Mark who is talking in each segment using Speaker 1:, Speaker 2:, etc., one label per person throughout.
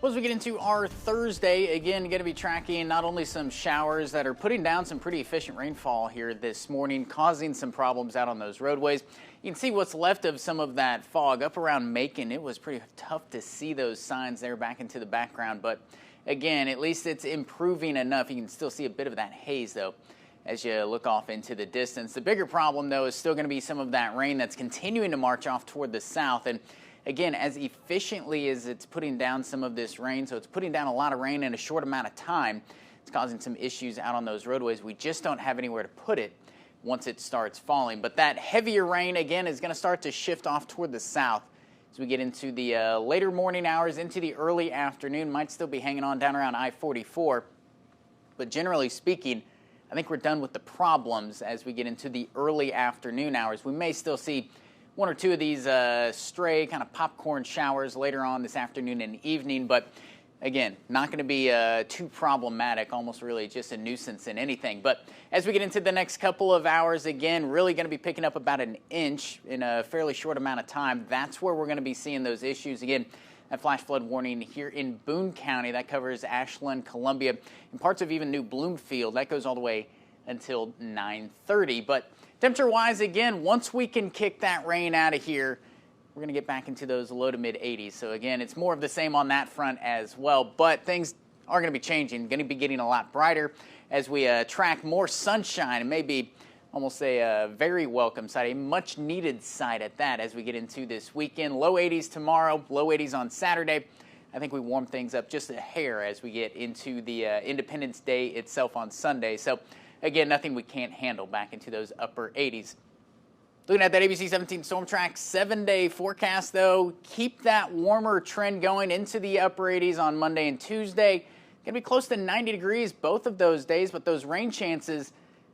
Speaker 1: Well, as we get into our Thursday, again, going to be tracking not only some showers that are putting down some pretty efficient rainfall here this morning, causing some problems out on those roadways. You can see what's left of some of that fog up around Macon. It was pretty tough to see those signs there back into the background, but again, at least it's improving enough. You can still see a bit of that haze, though, as you look off into the distance. The bigger problem, though, is still going to be some of that rain that's continuing to march off toward the south. And again, as efficiently as it's putting down some of this rain, so it's putting down a lot of rain in a short amount of time, it's causing some issues out on those roadways. We just don't have anywhere to put it once it starts falling. But that heavier rain, again, is going to start to shift off toward the south as we get into the later morning hours, into the early afternoon. Might still be hanging on down around I-44. But generally speaking, I think we're done with the problems as we get into the early afternoon hours. We may still see one or two of these stray kind of popcorn showers later on this afternoon and evening, but again, not going to be too problematic, almost really just a nuisance in anything. But as we get into the next couple of hours, again, really going to be picking up about an inch in a fairly short amount of time. That's where we're going to be seeing those issues. Again, that flash flood warning here in Boone County, that covers Ashland, Columbia, and parts of even New Bloomfield. That goes all the way until 9:30. But temperature-wise, again, once we can kick that rain out of here, we're going to get back into those low to mid-80s. So again, it's more of the same on that front as well. But things are going to be changing, going to be getting a lot brighter as we track more sunshine and maybe almost a very welcome sight, a much-needed sight at that as we get into this weekend. Low 80s tomorrow, low 80s on Saturday. I think we warm things up just a hair as we get into the Independence Day itself on Sunday. So again, nothing we can't handle back into those upper 80s. Looking at that ABC 17 Storm Track 7-day forecast, though, keep that warmer trend going into the upper 80s on Monday and Tuesday. Going to be close to 90 degrees both of those days, but those rain chances,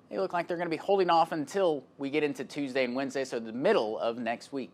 Speaker 1: they look like they're going to be holding off until we get into Tuesday and Wednesday, so the middle of next week.